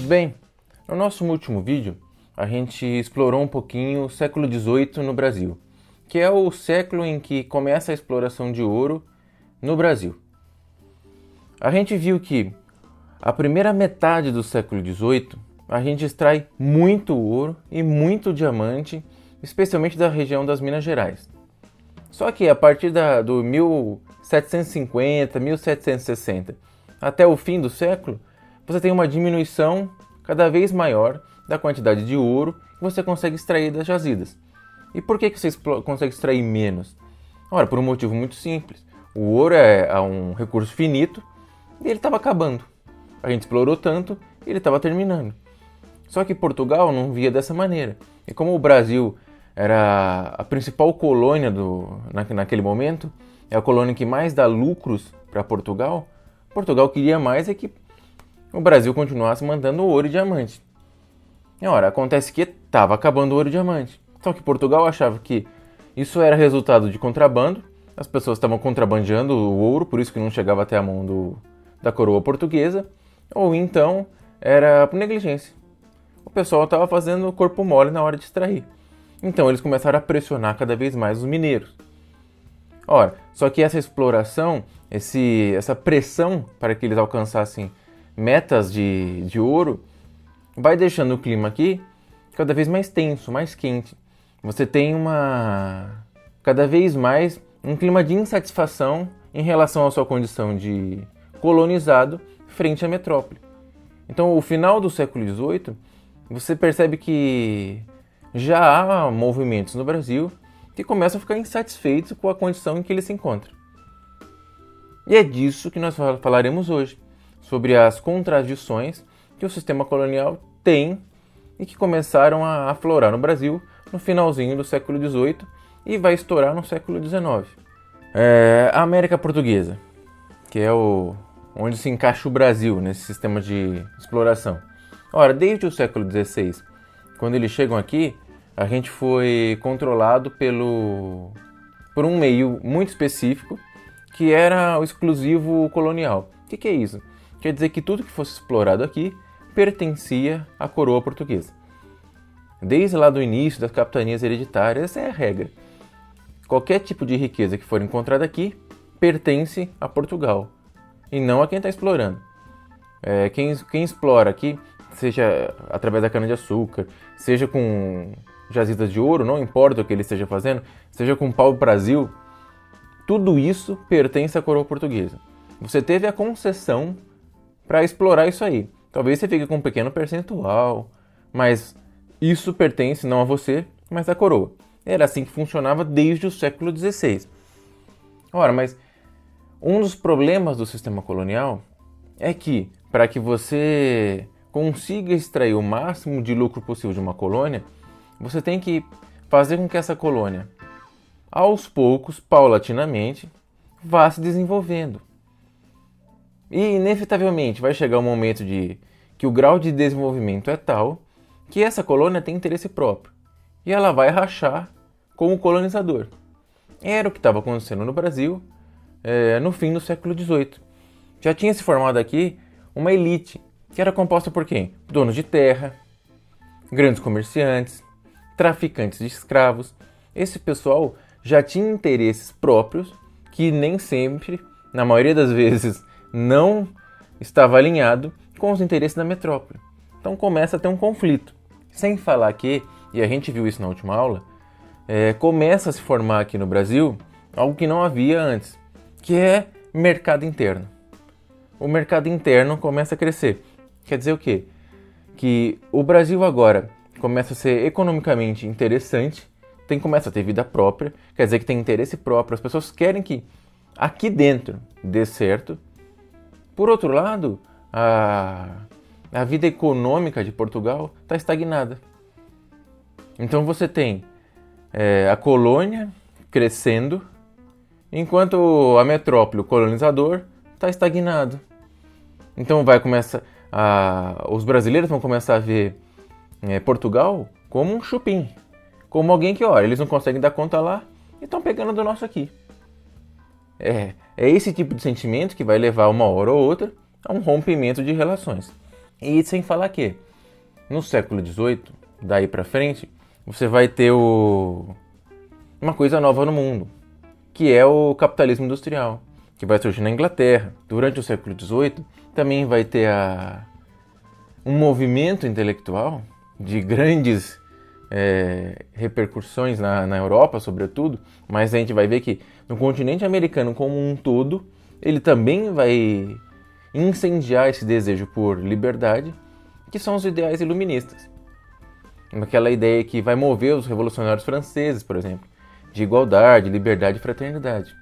bem? No nosso último vídeo, a gente explorou um pouquinho o século XVIII no Brasil, que é o século em que começa a exploração de ouro no Brasil. A gente viu que a primeira metade do século XVIII, a gente extrai muito ouro e muito diamante, especialmente da região das Minas Gerais. Só que a partir do 1750, 1760 até o fim do século, você tem uma diminuição cada vez maior da quantidade de ouro que você consegue extrair das jazidas. E por que você consegue extrair menos? Ora, por um motivo muito simples. O ouro é um recurso finito e ele estava acabando. A gente explorou tanto e ele estava terminando. Só que Portugal não via dessa maneira. E como o Brasil era a principal colônia naquele momento, é a colônia que mais dá lucros para Portugal, Portugal queria mais é que o Brasil continuasse mandando ouro e diamante. E, ora, acontece que estava acabando o ouro e diamante. Só que Portugal achava que isso era resultado de contrabando, as pessoas estavam contrabandeando o ouro, por isso que não chegava até a mão da coroa portuguesa, ou então era por negligência. O pessoal estava fazendo corpo mole na hora de extrair. Então eles começaram a pressionar cada vez mais os mineiros. Ora, só que essa exploração, essa pressão para que eles alcançassem metas de ouro, vai deixando o clima aqui cada vez mais tenso, mais quente. Você tem cada vez mais um clima de insatisfação em relação à sua condição de colonizado frente à metrópole. Então, o final do século XVIII, você percebe que já há movimentos no Brasil que começam a ficar insatisfeitos com a condição em que ele se encontra. E é disso que nós falaremos hoje, sobre as contradições que o sistema colonial tem e que começaram a aflorar no Brasil no finalzinho do século XVIII e vai estourar no século XIX. A América Portuguesa, que é onde se encaixa o Brasil nesse sistema de exploração. Ora, desde o século XVI, quando eles chegam aqui, a gente foi controlado por um meio muito específico, que era o exclusivo colonial. O que é isso? Quer dizer que tudo que fosse explorado aqui pertencia à coroa portuguesa. Desde lá do início das capitanias hereditárias, essa é a regra. Qualquer tipo de riqueza que for encontrada aqui pertence a Portugal, e não a quem está explorando. Quem explora aqui, seja através da cana-de-açúcar, seja com jazidas de ouro, não importa o que ele esteja fazendo, seja com pau-brasil, tudo isso pertence à coroa portuguesa. Você teve a concessão para explorar isso aí. Talvez você fique com um pequeno percentual, mas isso pertence não a você, mas à coroa. Era assim que funcionava desde o século XVI. Ora, mas um dos problemas do sistema colonial é que, para que você consiga extrair o máximo de lucro possível de uma colônia, você tem que fazer com que essa colônia, aos poucos, paulatinamente, vá se desenvolvendo. E, inevitavelmente, vai chegar um momento que o grau de desenvolvimento é tal que essa colônia tem interesse próprio. E ela vai rachar com o colonizador. Era o que estava acontecendo no Brasil no fim do século XVIII. Já tinha se formado aqui uma elite, que era composta por quem? Donos de terra, grandes comerciantes, traficantes de escravos. Esse pessoal já tinha interesses próprios que nem sempre, na maioria das vezes, não estava alinhado com os interesses da metrópole. Então começa a ter um conflito. Sem falar que, e a gente viu isso na última aula, começa a se formar aqui no Brasil algo que não havia antes, que é mercado interno. O mercado interno começa a crescer. Quer dizer o quê? Que o Brasil agora começa a ser economicamente interessante, começa a ter vida própria, quer dizer que tem interesse próprio, as pessoas querem que aqui dentro dê certo. Por outro lado, a vida econômica de Portugal está estagnada. Então você tem a colônia crescendo, enquanto a metrópole, o colonizador, está estagnado. Então os brasileiros vão começar a ver Portugal como um chupim, como alguém que, olha, eles não conseguem dar conta lá e estão pegando do nosso aqui. É esse tipo de sentimento que vai levar uma hora ou outra a um rompimento de relações. E sem falar que no século XVIII, daí para frente, você vai ter uma coisa nova no mundo, que é o capitalismo industrial, que vai surgir na Inglaterra. Durante o século XVIII, também vai ter um movimento intelectual de grandes repercussões na Europa, sobretudo, mas a gente vai ver que no continente americano como um todo, ele também vai incendiar esse desejo por liberdade, que são os ideais iluministas. Aquela ideia que vai mover os revolucionários franceses, por exemplo, de igualdade, liberdade e fraternidade.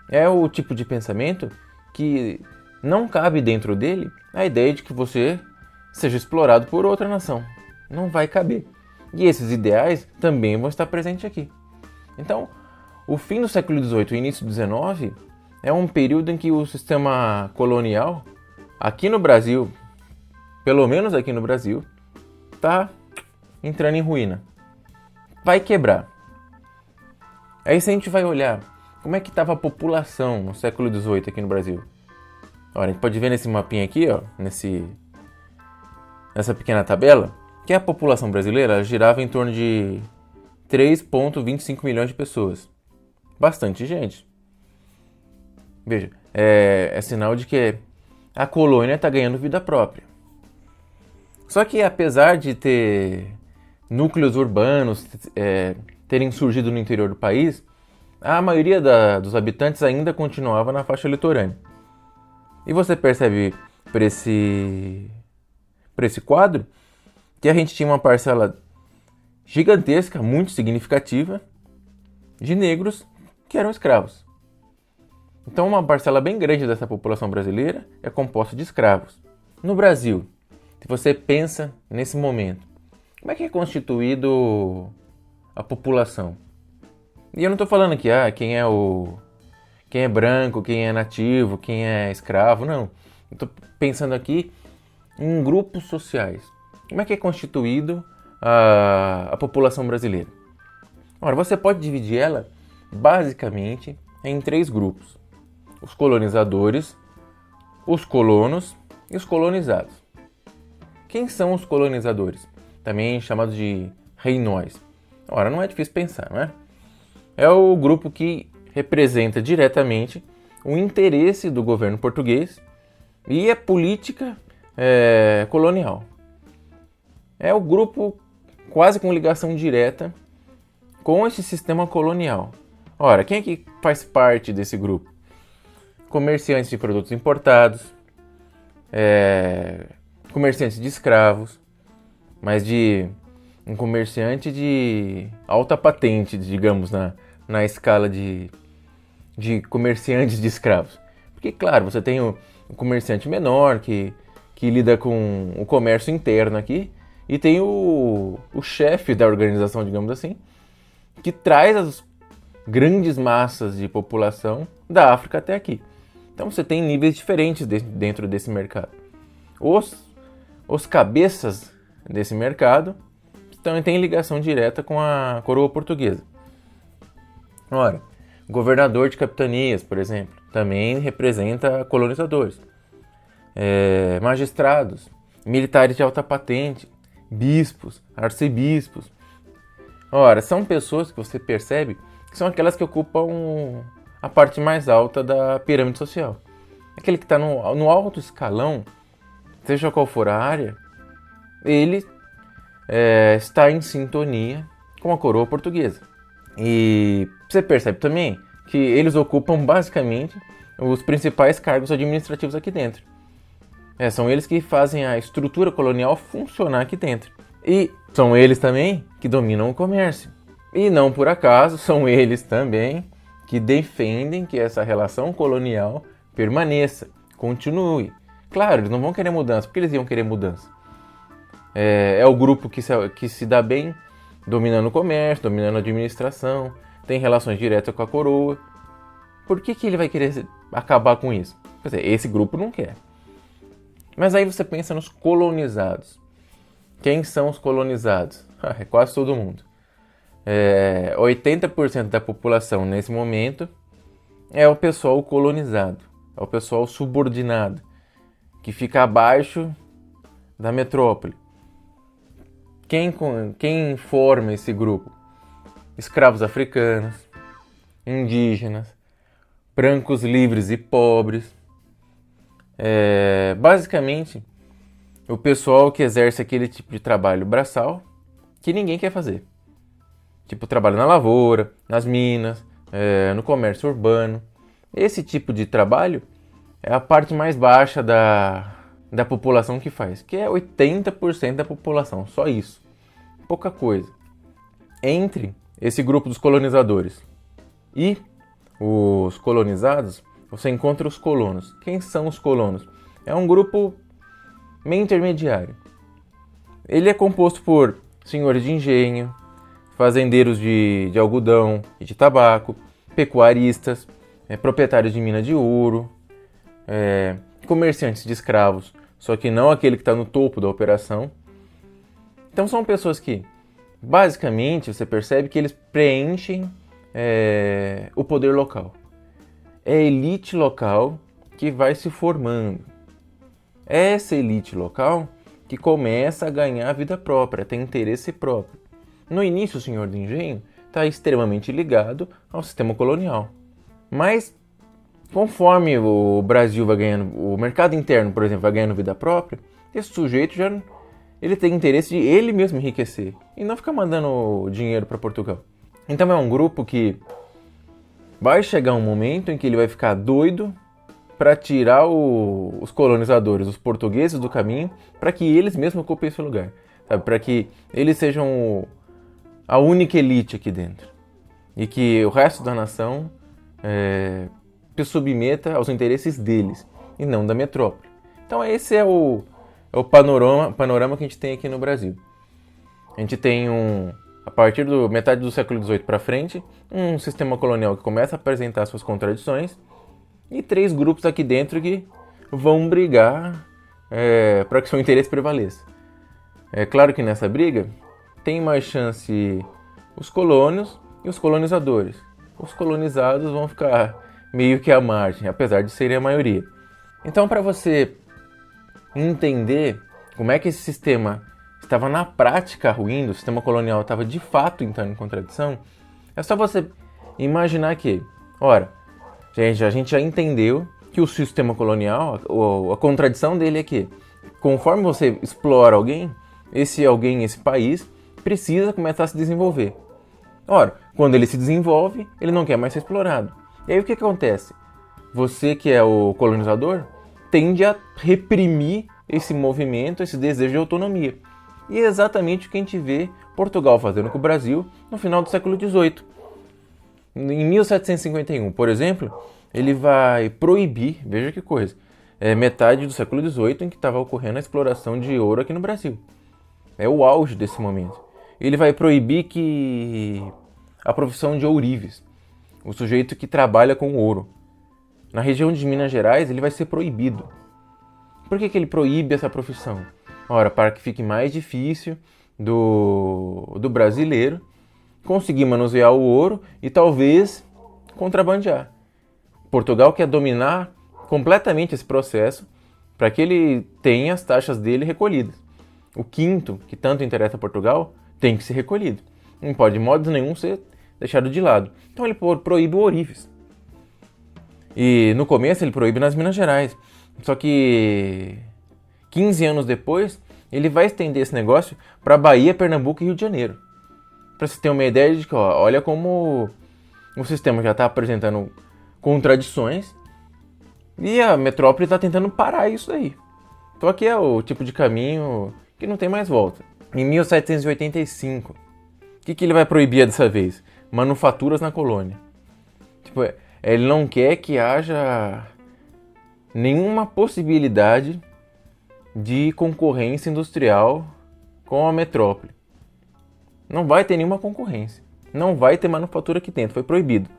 É o tipo de pensamento que não cabe dentro dele a ideia de que você seja explorado por outra nação. Não vai caber. E esses ideais também vão estar presentes aqui. Então, o fim do século XVIII e o início do XIX é um período em que o sistema colonial, aqui no Brasil, pelo menos aqui no Brasil, está entrando em ruína. Vai quebrar. Aí se a gente vai olhar como é que estava a população no século XVIII aqui no Brasil. Olha, a gente pode ver nesse mapinha aqui, ó, nessa pequena tabela, que a população brasileira girava em torno de 3,25 milhões de pessoas. Bastante gente. Veja, é sinal de que a colônia está ganhando vida própria. Só que apesar de ter núcleos urbanos terem surgido no interior do país, a maioria dos habitantes ainda continuava na faixa litorânea. E você percebe por esse quadro que a gente tinha uma parcela gigantesca, muito significativa, de negros que eram escravos. Então uma parcela bem grande dessa população brasileira é composta de escravos. No Brasil, se você pensa nesse momento, como é que é constituído a população? E eu não estou falando aqui, quem é branco, quem é nativo, quem é escravo, não. Eu estou pensando aqui em grupos sociais. Como é que é constituído a população brasileira? Ora, você pode dividir ela basicamente em 3 grupos: os colonizadores, os colonos e os colonizados. Quem são os colonizadores? Também chamados de reinóis. Ora, não é difícil pensar, não é? É o grupo que representa diretamente o interesse do governo português e a política colonial. É o grupo quase com ligação direta com esse sistema colonial. Ora, quem é que faz parte desse grupo? Comerciantes de produtos importados, comerciantes de escravos, mas um comerciante de alta patente, digamos, na escala de comerciantes de escravos. Porque, claro, você tem o comerciante menor que lida com o comércio interno aqui, e tem o chefe da organização, digamos assim, que traz as grandes massas de população da África até aqui. Então você tem níveis diferentes dentro desse mercado. Os cabeças desse mercado também têm ligação direta com a coroa portuguesa. Ora, governador de capitanias, por exemplo, também representa colonizadores. Magistrados, militares de alta patente, bispos, arcebispos. Ora, são pessoas que você percebe que são aquelas que ocupam a parte mais alta da pirâmide social. Aquele que está no alto escalão, seja qual for a área, ele está em sintonia com a coroa portuguesa. E você percebe também que eles ocupam basicamente os principais cargos administrativos aqui dentro. São eles que fazem a estrutura colonial funcionar aqui dentro. E são eles também que dominam o comércio. E não por acaso são eles também que defendem que essa relação colonial permaneça, continue. Claro, eles não vão querer mudança. Por que eles iam querer mudança? É o grupo que se dá bem dominando o comércio, dominando a administração, tem relações diretas com a coroa. Por que ele vai querer acabar com isso? Quer dizer, esse grupo não quer. Mas aí você pensa nos colonizados. Quem são os colonizados? É quase todo mundo. 80% da população nesse momento é o pessoal colonizado, é o pessoal subordinado, que fica abaixo da metrópole. Quem forma esse grupo? Escravos africanos, indígenas, brancos livres e pobres. Basicamente, o pessoal que exerce aquele tipo de trabalho braçal que ninguém quer fazer. Tipo, trabalho na lavoura, nas minas, no comércio urbano. Esse tipo de trabalho é a parte mais baixa da população que faz, que é 80% da população, só isso. Pouca coisa. Entre esse grupo dos colonizadores e os colonizados, você encontra os colonos. Quem são os colonos? É um grupo meio intermediário. Ele é composto por senhores de engenho, fazendeiros de algodão e de tabaco, pecuaristas, proprietários de mina de ouro, comerciantes de escravos, só que não aquele que está no topo da operação. Então são pessoas que, basicamente, você percebe que eles preenchem o poder local. É a elite local que vai se formando. Essa elite local que começa a ganhar vida própria, tem interesse próprio. No início, o senhor de engenho está extremamente ligado ao sistema colonial. Mas, conforme o Brasil vai ganhando, o mercado interno, por exemplo, vai ganhando vida própria, esse sujeito ele tem interesse de ele mesmo enriquecer e não ficar mandando dinheiro para Portugal. Então é um grupo que vai chegar um momento em que ele vai ficar doido para tirar os colonizadores, os portugueses do caminho, para que eles mesmos ocupem esse lugar, sabe? Para que eles sejam a única elite aqui dentro e que o resto da nação se submeta aos interesses deles e não da metrópole. Então esse é o panorama que a gente tem aqui no Brasil. A gente tem a partir da metade do século XVIII para frente, um sistema colonial que começa a apresentar suas contradições e 3 grupos aqui dentro que vão brigar para que seu interesse prevaleça. É claro que nessa briga tem mais chance os colonos e os colonizadores. Os colonizados vão ficar meio que à margem, apesar de serem a maioria. Então, para você entender como é que esse sistema estava na prática ruindo, o sistema colonial estava de fato entrando em contradição, é só você imaginar que, ora, a gente já entendeu que o sistema colonial, a contradição dele é que, conforme você explora alguém, esse país, precisa começar a se desenvolver. Ora, quando ele se desenvolve, ele não quer mais ser explorado. E aí o que acontece? Você que é o colonizador, tende a reprimir esse movimento, esse desejo de autonomia. E é exatamente o que a gente vê Portugal fazendo com o Brasil no final do século XVIII. Em 1751, por exemplo, ele vai proibir, veja que coisa, metade do século XVIII em que estava ocorrendo a exploração de ouro aqui no Brasil. É o auge desse momento. Ele vai proibir que a profissão de ourives, o sujeito que trabalha com ouro, na região de Minas Gerais, ele vai ser proibido. Por que ele proíbe essa profissão? Ora, para que fique mais difícil do brasileiro conseguir manusear o ouro e talvez contrabandear. Portugal quer dominar completamente esse processo para que ele tenha as taxas dele recolhidas. O quinto, que tanto interessa a Portugal, tem que ser recolhido. Não pode de modo nenhum ser deixado de lado. Então ele proíbe o ourives. E no começo ele proíbe nas Minas Gerais. Só que 15 anos depois, ele vai estender esse negócio para Bahia, Pernambuco e Rio de Janeiro. Para você ter uma ideia de que, olha como o sistema já está apresentando contradições e a metrópole está tentando parar isso aí. Então aqui é o tipo de caminho que não tem mais volta. Em 1785, o que ele vai proibir dessa vez? Manufaturas na colônia. Tipo, ele não quer que haja nenhuma possibilidade de concorrência industrial com a metrópole. Não vai ter nenhuma concorrência. Não vai ter manufatura aqui dentro, foi proibido.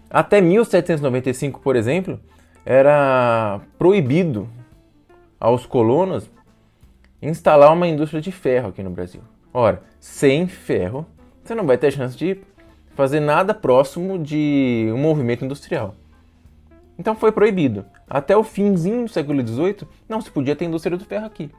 Até 1795, por exemplo, era proibido aos colonos instalar uma indústria de ferro aqui no Brasil. Ora, sem ferro, você não vai ter chance de fazer nada próximo de um movimento industrial. Então foi proibido. até o finzinho do século XVIII, não se podia ter indústria do ferro aqui.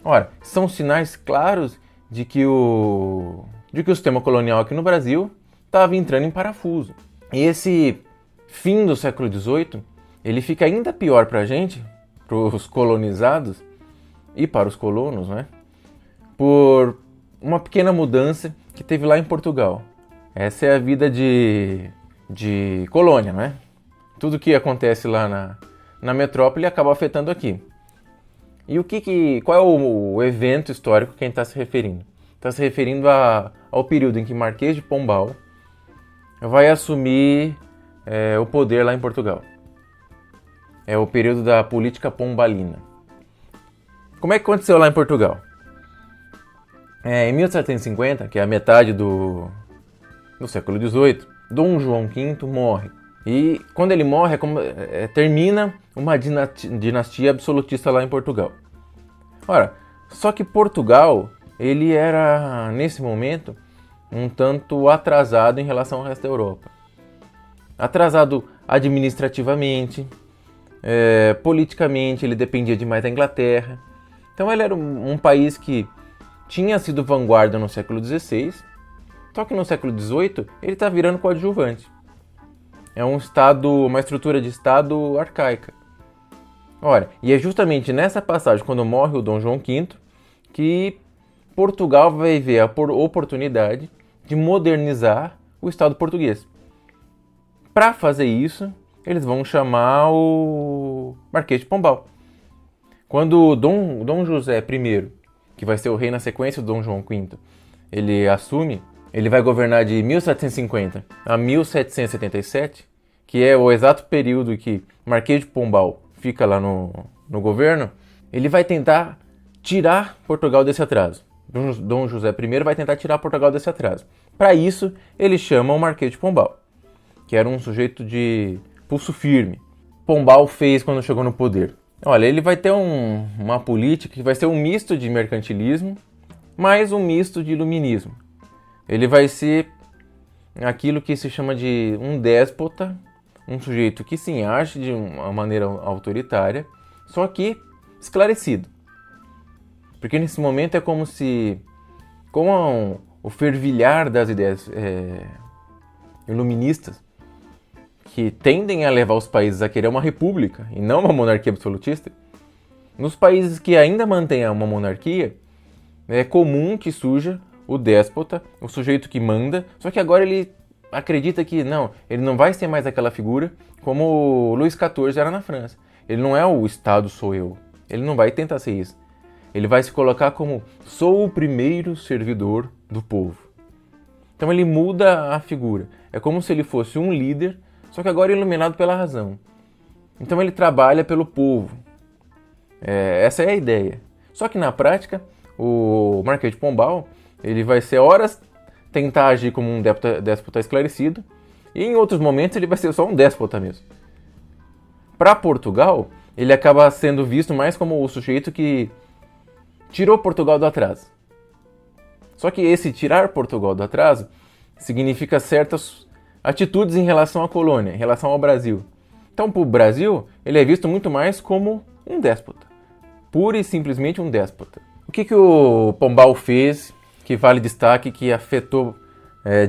Ora, são sinais claros de que o sistema colonial aqui no Brasil estava entrando em parafuso. E esse fim do século XVIII, ele fica ainda pior para a gente, para os colonizados e para os colonos, né? Por uma pequena mudança que teve lá em Portugal. Essa é a vida de colônia, né? Tudo que acontece lá na metrópole acaba afetando aqui. E qual é o evento histórico que a gente está se referindo? Está se referindo ao período em que Marquês de Pombal vai assumir o poder lá em Portugal. É o período da política pombalina. Como é que aconteceu lá em Portugal? Em 1750, que é a metade do século XVIII, Dom João V morre. E quando ele morre, termina uma dinastia absolutista lá em Portugal. Ora, só que Portugal, ele era, nesse momento, um tanto atrasado em relação ao resto da Europa. Atrasado administrativamente, politicamente, ele dependia demais da Inglaterra. Então ele era um país que tinha sido vanguarda no século XVI, só que no século XVIII ele está virando coadjuvante. É uma estrutura de Estado arcaica. Ora, e é justamente nessa passagem, quando morre o Dom João V, que Portugal vai ver a oportunidade de modernizar o Estado português. Para fazer isso, eles vão chamar o Marquês de Pombal. Quando Dom José I, que vai ser o rei na sequência do Dom João V, ele assume, ele vai governar de 1750 a 1777, que é o exato período que Marquês de Pombal fica lá no governo. Ele vai tentar tirar Portugal desse atraso. Dom José I vai tentar tirar Portugal desse atraso. Para isso, ele chama o Marquês de Pombal, que era um sujeito de pulso firme. Pombal fez quando chegou no poder? Olha, ele vai ter uma política que vai ser um misto de mercantilismo, mais um misto de iluminismo. Ele vai ser aquilo que se chama de um déspota, um sujeito que sim age de uma maneira autoritária, só que esclarecido. Porque nesse momento é como se, com o fervilhar das ideias iluministas, que tendem a levar os países a querer uma república e não uma monarquia absolutista, nos países que ainda mantêm uma monarquia, é comum que surja o déspota, o sujeito que manda, só que agora ele acredita que ele não vai ser mais aquela figura como o Luís XIV era na França. Ele não é o Estado sou eu. Ele não vai tentar ser isso. Ele vai se colocar como sou o primeiro servidor do povo. Então ele muda a figura. É como se ele fosse um líder, só que agora iluminado pela razão. Então ele trabalha pelo povo. Essa é a ideia. Só que na prática, o Marquês de Pombal, ele vai ser horas tentar agir como um déspota esclarecido, e em outros momentos ele vai ser só um déspota mesmo. Para Portugal, ele acaba sendo visto mais como o sujeito que tirou Portugal do atraso. Só que esse tirar Portugal do atraso significa certas atitudes em relação à colônia, em relação ao Brasil. Então, para o Brasil, ele é visto muito mais como um déspota. Pura e simplesmente um déspota. O que o Pombal fez que vale destaque, que afetou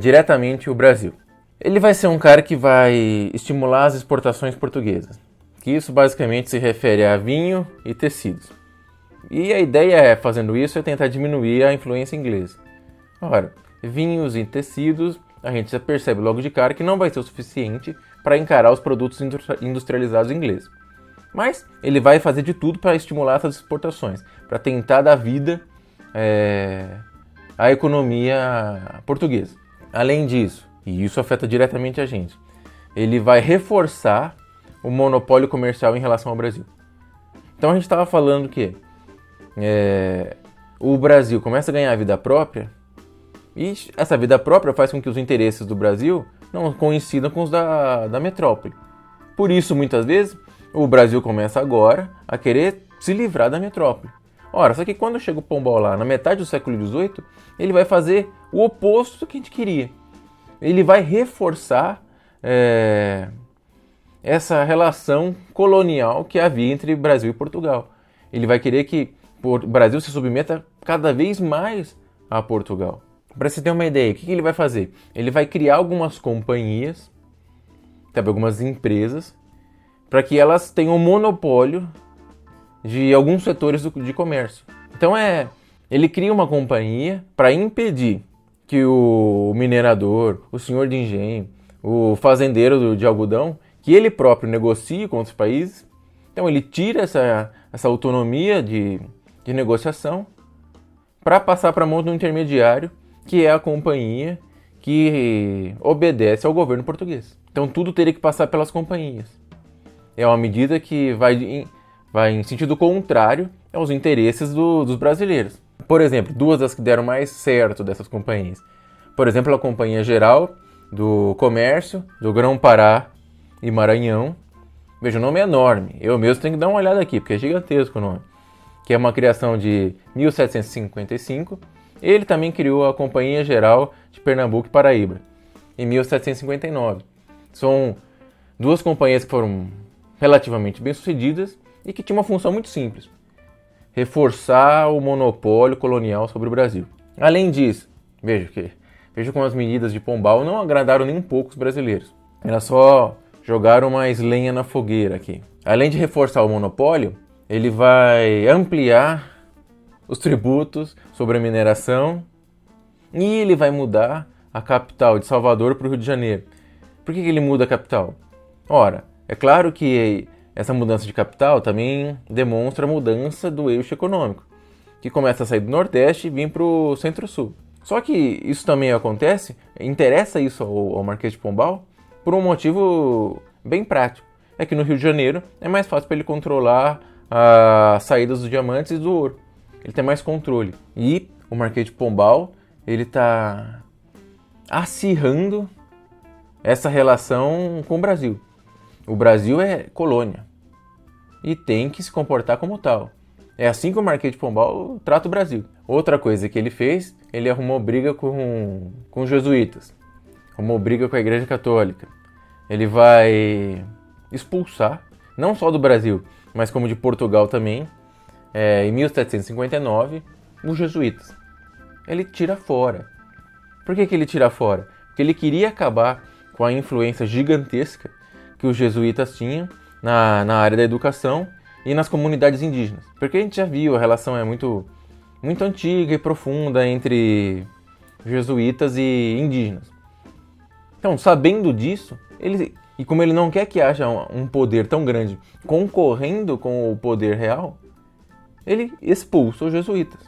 diretamente o Brasil? Ele vai ser um cara que vai estimular as exportações portuguesas. Que isso basicamente se refere a vinho e tecidos. E a ideia fazendo isso, é tentar diminuir a influência inglesa. Ora, vinhos e tecidos, a gente já percebe logo de cara que não vai ser o suficiente para encarar os produtos industrializados ingleses. Mas ele vai fazer de tudo para estimular essas exportações, para tentar dar vida à economia portuguesa. Além disso, e isso afeta diretamente a gente, ele vai reforçar o monopólio comercial em relação ao Brasil. Então a gente estava falando que o Brasil começa a ganhar vida própria, e essa vida própria faz com que os interesses do Brasil não coincidam com os da metrópole. Por isso, muitas vezes, o Brasil começa agora a querer se livrar da metrópole. Ora, só que quando chega o Pombal lá, na metade do século XVIII, ele vai fazer o oposto do que a gente queria. Ele vai reforçar essa relação colonial que havia entre Brasil e Portugal. Ele vai querer que o Brasil se submeta cada vez mais a Portugal. Para você ter uma ideia, o que ele vai fazer? Ele vai criar algumas companhias, sabe, algumas empresas, para que elas tenham um monopólio de alguns setores de comércio. Então ele cria uma companhia para impedir que o minerador, o senhor de engenho, o fazendeiro de algodão, que ele próprio negocie com outros países. Então ele tira essa autonomia de negociação para passar para a mão do intermediário, que é a companhia que obedece ao governo português. Então tudo teria que passar pelas companhias. É uma medida que vai em sentido contrário aos interesses dos brasileiros. Por exemplo, duas das que deram mais certo dessas companhias. Por exemplo, a Companhia Geral do Comércio do Grão-Pará e Maranhão. Veja, o nome é enorme. Eu mesmo tenho que dar uma olhada aqui, porque é gigantesco o nome. Que é uma criação de 1755. Ele também criou a Companhia Geral de Pernambuco e Paraíba, em 1759. São duas companhias que foram relativamente bem-sucedidas e que tinham uma função muito simples: reforçar o monopólio colonial sobre o Brasil. Além disso, veja como as medidas de Pombal não agradaram nem um pouco os brasileiros. Elas só jogaram mais lenha na fogueira aqui. Além de reforçar o monopólio, ele vai ampliar os tributos sobre a mineração e ele vai mudar a capital de Salvador para o Rio de Janeiro. Por que ele muda a capital? Ora, é claro que essa mudança de capital também demonstra a mudança do eixo econômico, que começa a sair do Nordeste e vir para o Centro-Sul. Só que isso também acontece, interessa isso ao Marquês de Pombal, por um motivo bem prático. É que no Rio de Janeiro é mais fácil para ele controlar as saídas dos diamantes e do ouro. Ele tem mais controle. E o Marquês de Pombal, ele está acirrando essa relação com o Brasil. O Brasil é colônia e tem que se comportar como tal. É assim que o Marquês de Pombal trata o Brasil. Outra coisa que ele fez, ele arrumou briga com os jesuítas. Arrumou briga com a Igreja Católica. Ele vai expulsar, não só do Brasil, mas como de Portugal também, em 1759, os jesuítas. Ele tira fora. Por que ele tira fora? Porque ele queria acabar com a influência gigantesca que os jesuítas tinham na área da educação e nas comunidades indígenas. Porque a gente já viu, a relação é muito, muito antiga e profunda entre jesuítas e indígenas. Então, sabendo disso, e como ele não quer que haja um poder tão grande concorrendo com o poder real, ele expulsa os jesuítas.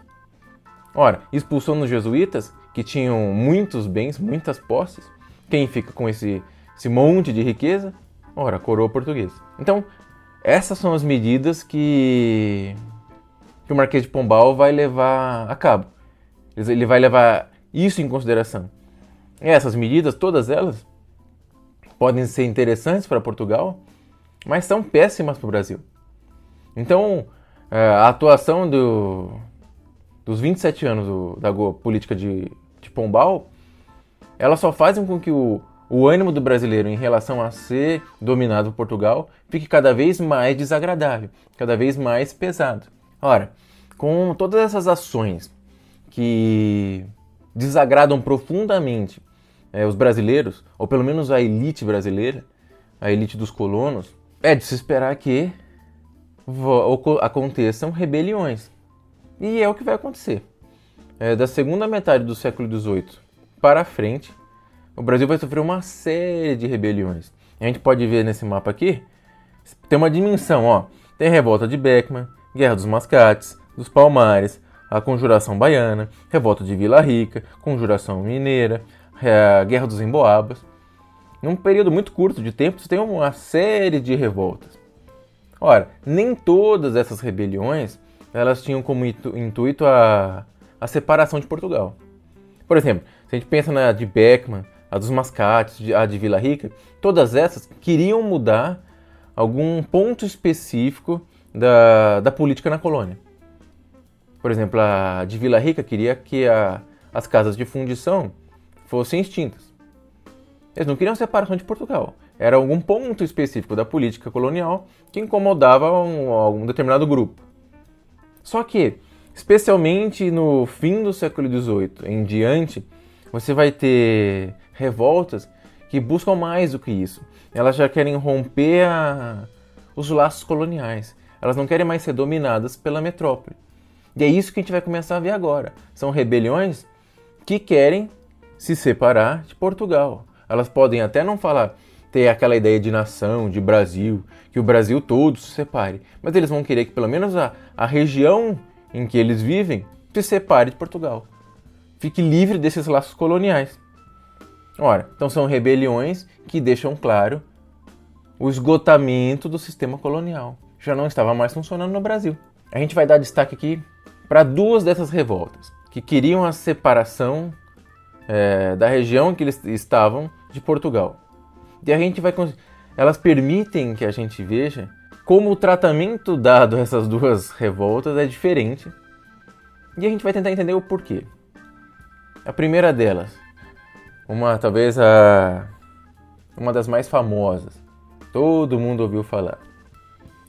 Ora, expulsando os jesuítas, que tinham muitos bens, muitas posses, quem fica com esse monte de riqueza? Ora, a coroa portuguesa. Então, essas são as medidas que o Marquês de Pombal vai levar a cabo. Ele vai levar isso em consideração. E essas medidas, todas elas, podem ser interessantes para Portugal, mas são péssimas para o Brasil. Então, a atuação dos 27 anos da política de Pombal, elas só fazem com que o ânimo do brasileiro em relação a ser dominado por Portugal fique cada vez mais desagradável, cada vez mais pesado. Ora, com todas essas ações que desagradam profundamente os brasileiros, ou pelo menos a elite brasileira, a elite dos colonos, é de se esperar que aconteçam rebeliões. E é o que vai acontecer. Da segunda metade do século XVIII para frente, o Brasil vai sofrer uma série de rebeliões. A gente pode ver nesse mapa aqui, tem uma dimensão, ó. Tem a revolta de Beckman, Guerra dos Mascates, dos Palmares, a Conjuração Baiana, revolta de Vila Rica, Conjuração Mineira, a Guerra dos Emboabas. Num período muito curto de tempo, você tem uma série de revoltas. Ora, nem todas essas rebeliões elas tinham como intuito a separação de Portugal. Por exemplo, se a gente pensa na de Beckman, a dos Mascates, a de Vila Rica, todas essas queriam mudar algum ponto específico da política na colônia. Por exemplo, a de Vila Rica queria que as casas de fundição fossem extintas. Eles não queriam separação de Portugal. era algum ponto específico da política colonial que incomodava algum determinado grupo. Só que, especialmente no fim do século XVIII em diante, você vai ter revoltas que buscam mais do que isso. Elas já querem romper os laços coloniais. Elas não querem mais ser dominadas pela metrópole. E é isso que a gente vai começar a ver agora. São rebeliões que querem se separar de Portugal. Elas podem até não ter aquela ideia de nação, de Brasil, que o Brasil todo se separe. Mas eles vão querer que pelo menos a região em que eles vivem se separe de Portugal. Fique livre desses laços coloniais. Ora, então são rebeliões que deixam claro o esgotamento do sistema colonial. Já não estava mais funcionando no Brasil. A gente vai dar destaque aqui para duas dessas revoltas, que queriam a separação da região em que eles estavam de Portugal. E a gente elas permitem que a gente veja como o tratamento dado a essas duas revoltas é diferente. E a gente vai tentar entender o porquê. A primeira delas, talvez uma das mais famosas, todo mundo ouviu falar,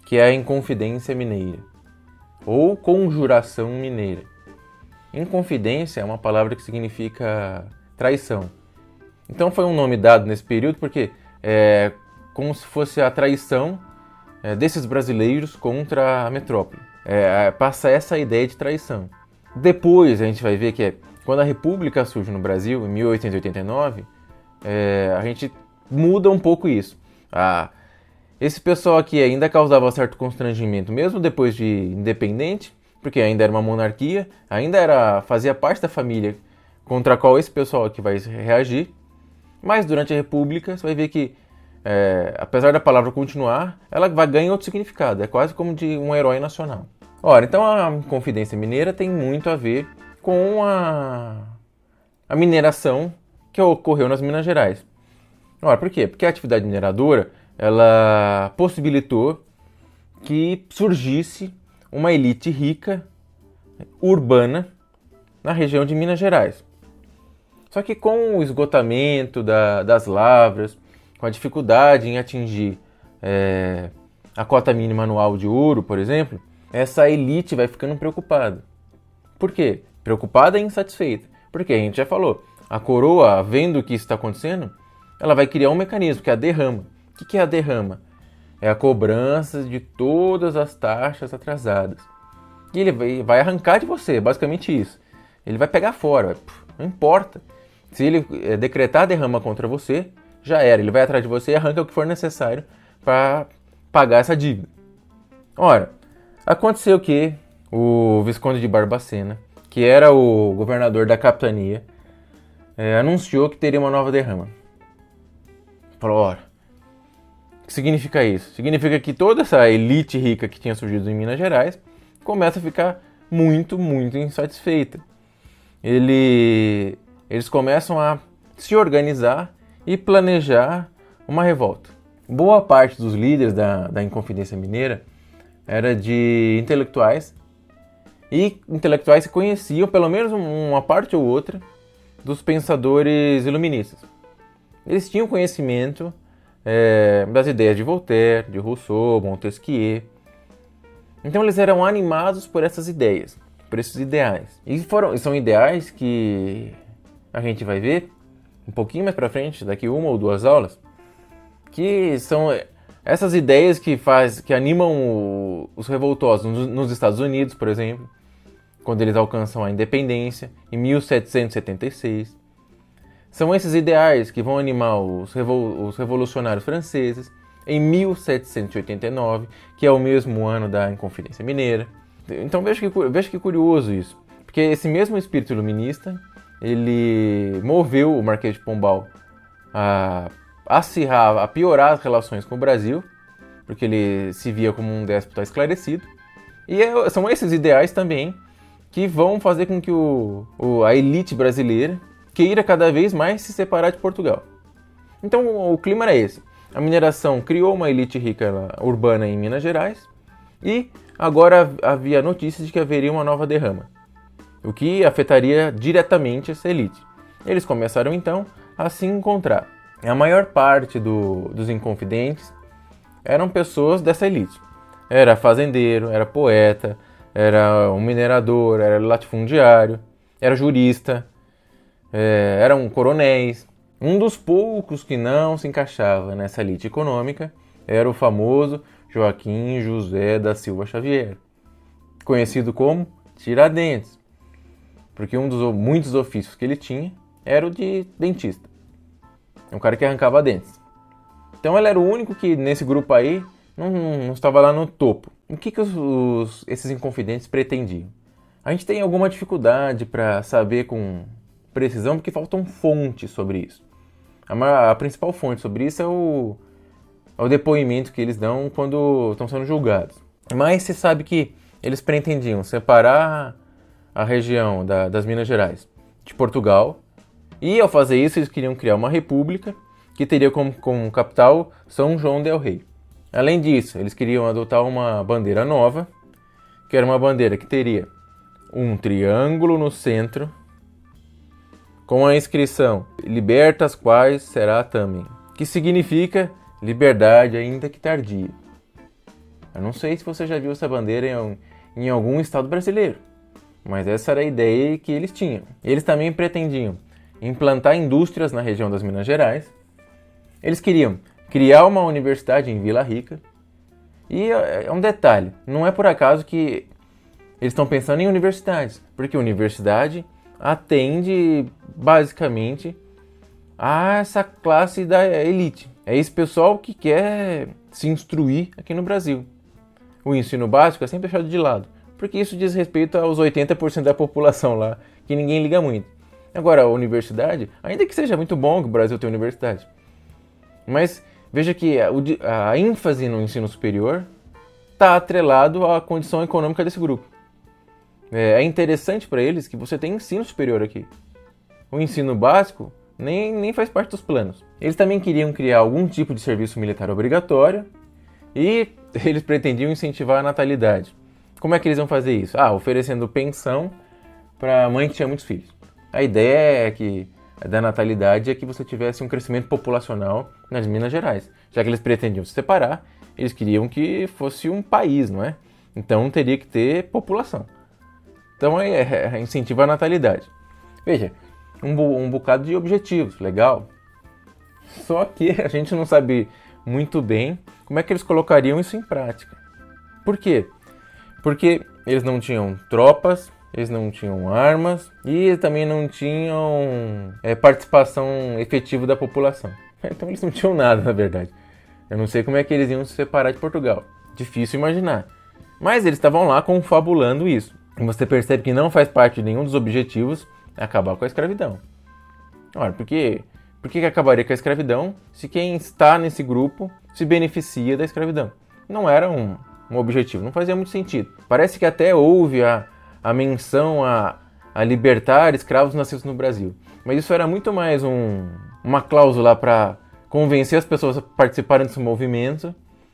que é a Inconfidência Mineira, ou Conjuração Mineira. Inconfidência é uma palavra que significa traição. Então foi um nome dado nesse período porque é como se fosse a traição desses brasileiros contra a metrópole. Passa essa ideia de traição. Depois a gente vai ver que quando a República surge no Brasil, em 1889, a gente muda um pouco isso. Esse pessoal aqui ainda causava certo constrangimento, mesmo depois de independente, porque ainda era uma monarquia, fazia parte da família contra a qual esse pessoal aqui vai reagir. Mas durante a República, você vai ver que, apesar da palavra continuar, ela vai ganhar outro significado. É quase como de um herói nacional. Ora, então a Inconfidência Mineira tem muito a ver com a mineração que ocorreu nas Minas Gerais. Ora, por quê? Porque a atividade mineradora ela possibilitou que surgisse uma elite rica, urbana, na região de Minas Gerais. Só que com o esgotamento das lavras, com a dificuldade em atingir a cota mínima anual de ouro, por exemplo, essa elite vai ficando preocupada. Por quê? Preocupada e insatisfeita. Porque a gente já falou, a coroa, vendo o que está acontecendo, ela vai criar um mecanismo, que é a derrama. O que é a derrama? É a cobrança de todas as taxas atrasadas. E ele vai arrancar de você, basicamente isso. Ele vai pegar fora, não importa. Se ele decretar a derrama contra você, já era. Ele vai atrás de você e arranca o que for necessário para pagar essa dívida. Ora, aconteceu que o Visconde de Barbacena, que era o governador da capitania, anunciou que teria uma nova derrama. Falou, ora, o que significa isso? Significa que toda essa elite rica que tinha surgido em Minas Gerais começa a ficar muito, muito insatisfeita. Eles começam a se organizar e planejar uma revolta. Boa parte dos líderes da Inconfidência Mineira era de intelectuais, e intelectuais que conheciam, pelo menos uma parte ou outra, dos pensadores iluministas. Eles tinham conhecimento das ideias de Voltaire, de Rousseau, Montesquieu. Então eles eram animados por essas ideias, por esses ideais. E são ideais que a gente vai ver um pouquinho mais para frente, daqui uma ou duas aulas, que são essas ideias que animam os revoltosos nos Estados Unidos, por exemplo, quando eles alcançam a independência, em 1776. São esses ideais que vão animar os revolucionários franceses em 1789, que é o mesmo ano da Inconfidência Mineira. Então veja que curioso isso, porque esse mesmo espírito iluminista, ele moveu o Marquês de Pombal a acirrar, a piorar as relações com o Brasil, porque ele se via como um déspota esclarecido. E são esses ideais também que vão fazer com que a elite brasileira queira cada vez mais se separar de Portugal. Então o clima era esse. A mineração criou uma elite rica urbana em Minas Gerais e agora havia notícias de que haveria uma nova derrama, o que afetaria diretamente essa elite. Eles começaram então a se encontrar. A maior parte dos inconfidentes eram pessoas dessa elite. Era fazendeiro, era poeta, era um minerador, era latifundiário, era jurista, eram coronéis. Um dos poucos que não se encaixava nessa elite econômica era o famoso Joaquim José da Silva Xavier, conhecido como Tiradentes, porque um dos muitos ofícios que ele tinha era o de dentista. É um cara que arrancava dentes. Então ele era o único que nesse grupo aí não estava lá no topo. O que esses inconfidentes pretendiam? A gente tem alguma dificuldade para saber com precisão porque faltam fontes sobre isso. A principal fonte sobre isso é o depoimento que eles dão quando estão sendo julgados. Mas se sabe que eles pretendiam separar a região das Minas Gerais de Portugal, e ao fazer isso eles queriam criar uma república que teria como capital São João del Rei. Além disso, eles queriam adotar uma bandeira nova, que era uma bandeira que teria um triângulo no centro, com a inscrição Libertas quais será também, que significa liberdade ainda que tardia. Eu não sei se você já viu essa bandeira em algum estado brasileiro, mas essa era a ideia que eles tinham. Eles também pretendiam implantar indústrias na região das Minas Gerais. Eles queriam criar uma universidade em Vila Rica. E é um detalhe, não é por acaso que eles estão pensando em universidades, porque universidade atende basicamente a essa classe da elite. É esse pessoal que quer se instruir aqui no Brasil. O ensino básico é sempre deixado de lado, porque isso diz respeito aos 80% da população lá, que ninguém liga muito. Agora, a universidade, ainda que seja muito bom que o Brasil tenha universidade, mas veja que a ênfase no ensino superior está atrelado à condição econômica desse grupo. É interessante para eles que você tem ensino superior aqui. O ensino básico nem faz parte dos planos. Eles também queriam criar algum tipo de serviço militar obrigatório e eles pretendiam incentivar a natalidade. Como é que eles iam fazer isso? Oferecendo pensão para mãe que tinha muitos filhos. A ideia da natalidade é que você tivesse um crescimento populacional nas Minas Gerais. Já que eles pretendiam se separar, eles queriam que fosse um país, não é? Então teria que ter população. Então incentiva a natalidade. Veja, um bocado de objetivos, legal. Só que a gente não sabe muito bem como é que eles colocariam isso em prática. Por quê? Porque eles não tinham tropas, eles não tinham armas e também não tinham participação efetiva da população. Então eles não tinham nada, na verdade. Eu não sei como é que eles iam se separar de Portugal. Difícil imaginar. Mas eles estavam lá confabulando isso. E você percebe que não faz parte de nenhum dos objetivos acabar com a escravidão. Ora, por que acabaria com a escravidão se quem está nesse grupo se beneficia da escravidão? Não era um objetivo, não fazia muito sentido. Parece que até houve a menção a libertar escravos nascidos no Brasil. Mas isso era muito mais uma cláusula para convencer as pessoas a participarem desse movimento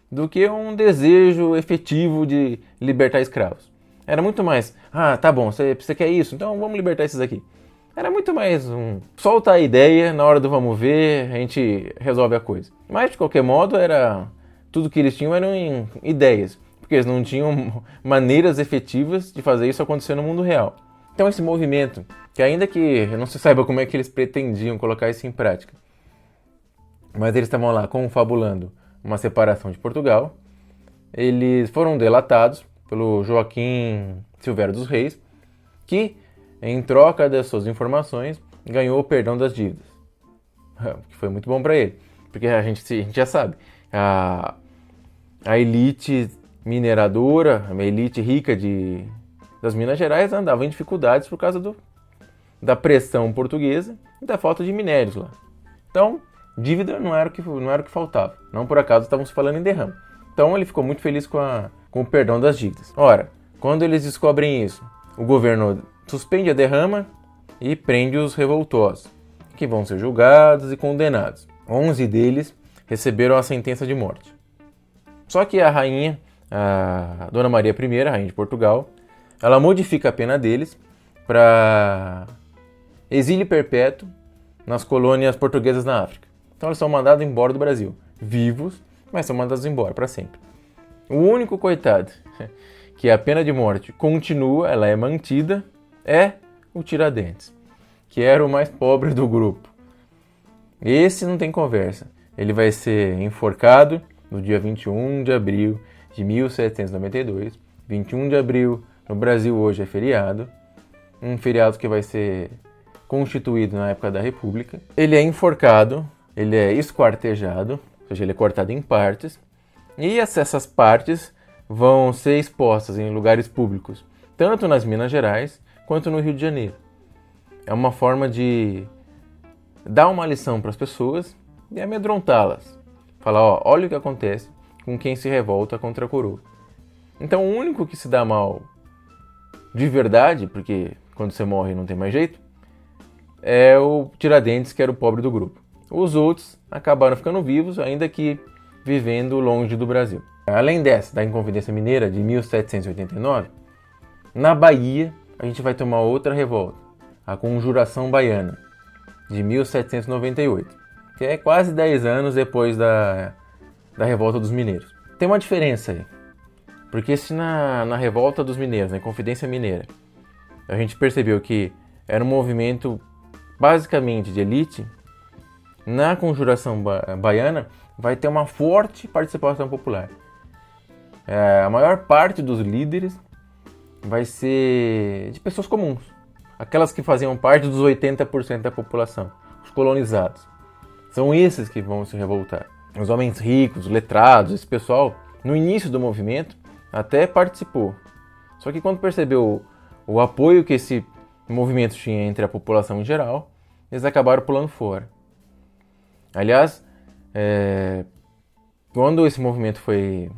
do que um desejo efetivo de libertar escravos. Era muito mais, tá bom, você quer isso? Então vamos libertar esses aqui. Era muito mais solta a ideia, na hora do vamos ver, a gente resolve a coisa. Mas, de qualquer modo, tudo que eles tinham eram ideias, porque eles não tinham maneiras efetivas de fazer isso acontecer no mundo real. Então esse movimento, que ainda que não se saiba como é que eles pretendiam colocar isso em prática, mas eles estavam lá confabulando uma separação de Portugal, eles foram delatados pelo Joaquim Silvério dos Reis, que, em troca das suas informações, ganhou o perdão das dívidas. Que foi muito bom para ele, porque a gente já sabe, a elite mineradora, a elite rica das Minas Gerais andava em dificuldades por causa da pressão portuguesa e da falta de minérios lá. Então, dívida não era o que faltava. Não por acaso estavam se falando em derrame. Então ele ficou muito feliz com o perdão das dívidas. Ora, quando eles descobrem isso, o governo suspende a derrama e prende os revoltosos, que vão ser julgados e condenados. 11 deles receberam a sentença de morte. Só que a rainha, a Dona Maria I, a rainha de Portugal, ela modifica a pena deles para exílio perpétuo nas colônias portuguesas na África. Então eles são mandados embora do Brasil, vivos, mas são mandados embora para sempre. O único coitado que a pena de morte continua, ela é mantida, é o Tiradentes, que era o mais pobre do grupo. Esse não tem conversa. Ele vai ser enforcado no dia 21 de abril de 1792. 21 de abril no Brasil hoje é feriado. Um feriado que vai ser constituído na época da República. Ele é enforcado, ele é esquartejado, ou seja, ele é cortado em partes. E essas partes vão ser expostas em lugares públicos, tanto nas Minas Gerais quanto no Rio de Janeiro. É uma forma de dar uma lição para as pessoas e amedrontá-las. Falar, ó, olha o que acontece com quem se revolta contra a coroa. Então o único que se dá mal de verdade, porque quando você morre não tem mais jeito, é o Tiradentes, que era o pobre do grupo. Os outros acabaram ficando vivos, ainda que vivendo longe do Brasil. Além dessa, da Inconfidência Mineira de 1789, na Bahia a gente vai ter uma outra revolta, a Conjuração Baiana, de 1798, que é quase 10 anos depois da Revolta dos Mineiros. Tem uma diferença aí, porque se na Revolta dos Mineiros, na Inconfidência Mineira, a gente percebeu que era um movimento basicamente de elite, na Conjuração Baiana vai ter uma forte participação popular. A maior parte dos líderes vai ser de pessoas comuns, aquelas que faziam parte dos 80% da população, os colonizados. São esses que vão se revoltar. Os homens ricos, letrados, esse pessoal, no início do movimento, até participou. Só que quando percebeu o apoio que esse movimento tinha entre a população em geral, eles acabaram pulando fora. Aliás, quando esse movimento foi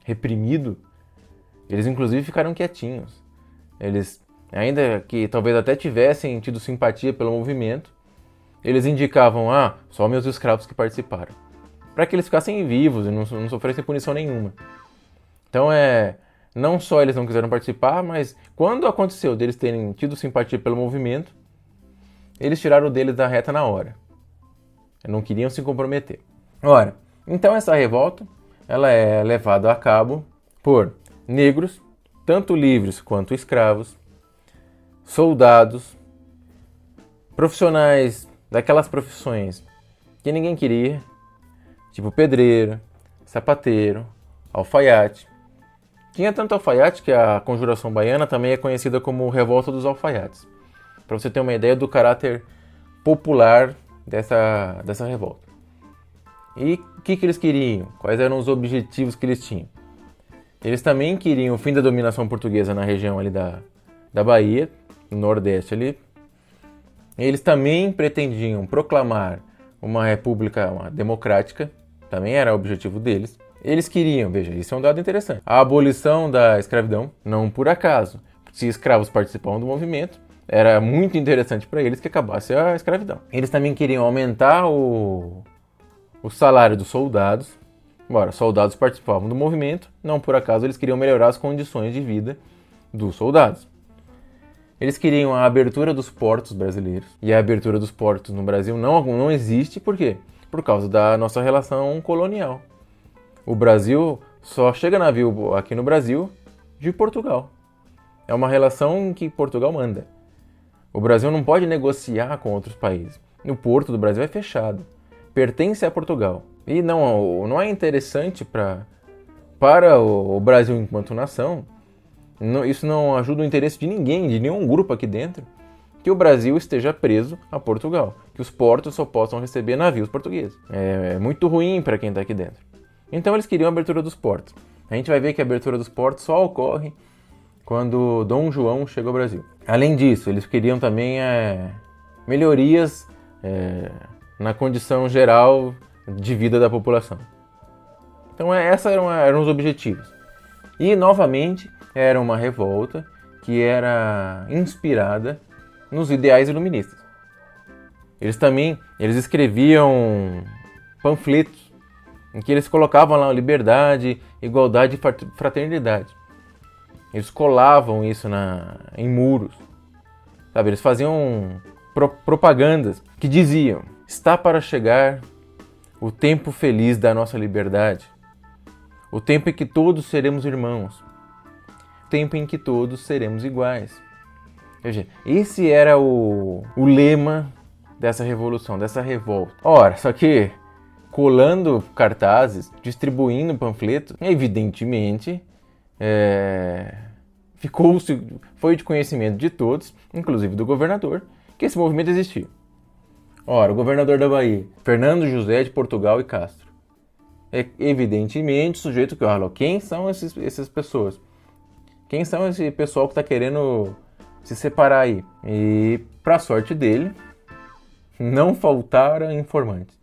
reprimido, eles inclusive ficaram quietinhos. Eles, ainda que talvez até tivessem tido simpatia pelo movimento, eles indicavam, só meus escravos que participaram, para que eles ficassem vivos e não sofressem punição nenhuma. Então não só eles não quiseram participar, mas quando aconteceu deles terem tido simpatia pelo movimento, eles tiraram deles da reta na hora. Não queriam se comprometer. Ora, então essa revolta ela é levada a cabo por negros, tanto livres quanto escravos, soldados, profissionais daquelas profissões que ninguém queria, tipo pedreiro, sapateiro, alfaiate. Tinha tanto alfaiate que a Conjuração Baiana também é conhecida como Revolta dos Alfaiates, para você ter uma ideia do caráter popular dessa revolta. E o que eles queriam? Quais eram os objetivos que eles tinham? Eles também queriam o fim da dominação portuguesa na região ali da Bahia, no Nordeste ali. Eles também pretendiam proclamar uma república democrática, também era o objetivo deles. Eles queriam, veja, isso é um dado interessante, a abolição da escravidão, não por acaso. Se escravos participavam do movimento, era muito interessante para eles que acabasse a escravidão. Eles também queriam aumentar o salário dos soldados. Embora soldados participavam do movimento, não por acaso eles queriam melhorar as condições de vida dos soldados. Eles queriam a abertura dos portos brasileiros. E a abertura dos portos no Brasil não existe, por quê? Por causa da nossa relação colonial. O Brasil só chega navio aqui no Brasil de Portugal. É uma relação em que Portugal manda. O Brasil não pode negociar com outros países. O porto do Brasil é fechado. Pertence a Portugal. E não é interessante para o Brasil enquanto nação. Isso não ajuda o interesse de ninguém, de nenhum grupo aqui dentro, que o Brasil esteja preso a Portugal. Que os portos só possam receber navios portugueses. É muito ruim para quem está aqui dentro. Então eles queriam a abertura dos portos. A gente vai ver que a abertura dos portos só ocorre quando Dom João chega ao Brasil. Além disso, eles queriam também melhorias na condição geral de vida da população. Então esses eram os objetivos. E, novamente, era uma revolta que era inspirada nos ideais iluministas. Eles escreviam panfletos em que eles colocavam lá liberdade, igualdade e fraternidade. Eles colavam isso em muros. Sabe? Eles faziam propagandas que diziam: Está para chegar o tempo feliz da nossa liberdade, o tempo em que todos seremos irmãos, o tempo em que todos seremos iguais. Veja, esse era o lema dessa revolução, dessa revolta. Ora, só que colando cartazes, distribuindo panfletos, evidentemente foi de conhecimento de todos, inclusive do governador, que esse movimento existia. Ora, o governador da Bahia, Fernando José de Portugal e Castro. É evidentemente o sujeito que olha, quem são essas pessoas? Quem são esse pessoal que está querendo se separar aí? E, para sorte dele, não faltaram informantes.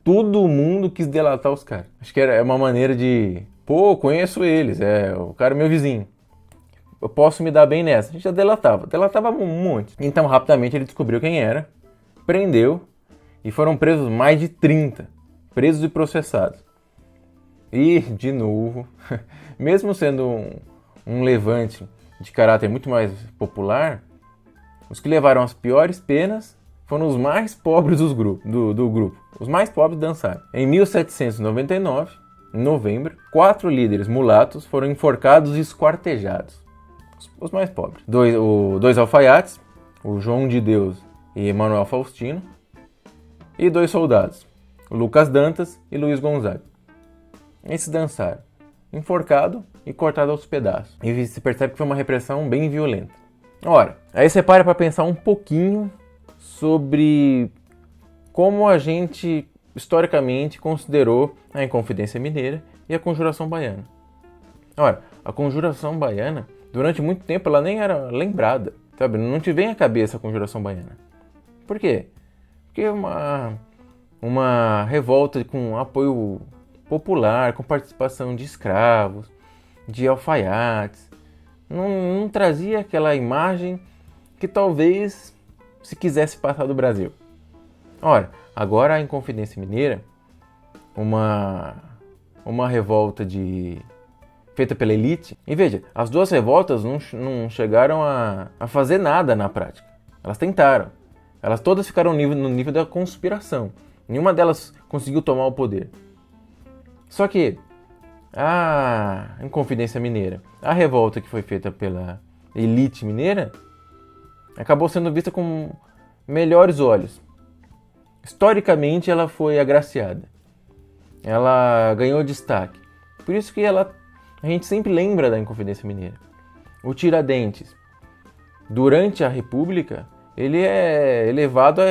Todo mundo quis delatar os caras. Acho que era uma maneira de... Pô, conheço eles, o cara é meu vizinho. Eu posso me dar bem nessa. A gente já delatava um monte. Então, rapidamente, ele descobriu quem era, prendeu e foram presos mais de 30, presos e processados. E, de novo, mesmo sendo um levante de caráter muito mais popular, os que levaram as piores penas foram os mais pobres do grupo. Os mais pobres dançaram. Em 1799, em novembro, 4 líderes mulatos foram enforcados e esquartejados. Os mais pobres. Dois alfaiates, o João de Deus e Manuel Faustino, e 2 soldados, o Lucas Dantas e Luiz Gonzaga. Esses dançaram, enforcado e cortado aos pedaços. E se percebe que foi uma repressão bem violenta. Ora, aí você para pensar um pouquinho sobre como a gente, historicamente, considerou a Inconfidência Mineira e a Conjuração Baiana. Ora, a Conjuração Baiana, durante muito tempo, ela nem era lembrada, sabe? Não te vem à cabeça a Conjuração Baiana. Por quê? Porque é uma revolta com apoio popular, com participação de escravos, de alfaiates. Não trazia aquela imagem que talvez se quisesse passar do Brasil. Ora, agora a Inconfidência Mineira, uma revolta feita pela elite. E veja, as 2 revoltas não chegaram a fazer nada na prática. Elas tentaram. Elas todas ficaram no nível da conspiração. Nenhuma delas conseguiu tomar o poder. Só que a Inconfidência Mineira, a revolta que foi feita pela elite mineira, acabou sendo vista com melhores olhos. Historicamente, ela foi agraciada. Ela ganhou destaque. Por isso que a gente sempre lembra da Inconfidência Mineira. O Tiradentes, durante a República, ele é elevado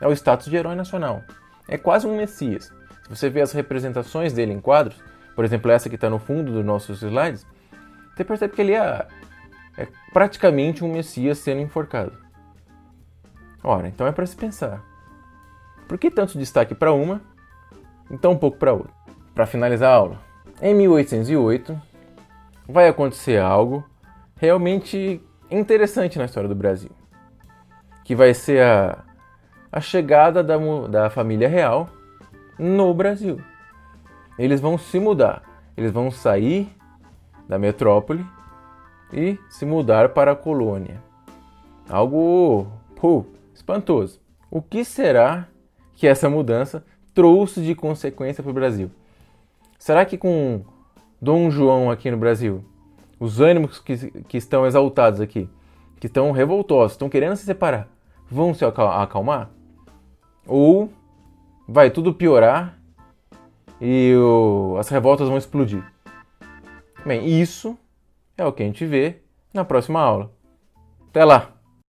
ao status de herói nacional. É quase um messias. Se você vê as representações dele em quadros, por exemplo, essa que está no fundo dos nossos slides, você percebe que ele é praticamente um messias sendo enforcado. Ora, então é para se pensar. Por que tanto destaque para uma e tão pouco para outra? Para finalizar a aula, em 1808 vai acontecer algo realmente interessante na história do Brasil, que vai ser a chegada da família real no Brasil. Eles vão se mudar, eles vão sair da metrópole e se mudar para a colônia. Algo espantoso. O que será que essa mudança trouxe de consequência para o Brasil? Será que com Dom João aqui no Brasil, os ânimos que estão exaltados aqui, que estão revoltosos, estão querendo se separar, vão se acalmar? Ou vai tudo piorar e as revoltas vão explodir? Bem, isso é o que a gente vê na próxima aula. Até lá!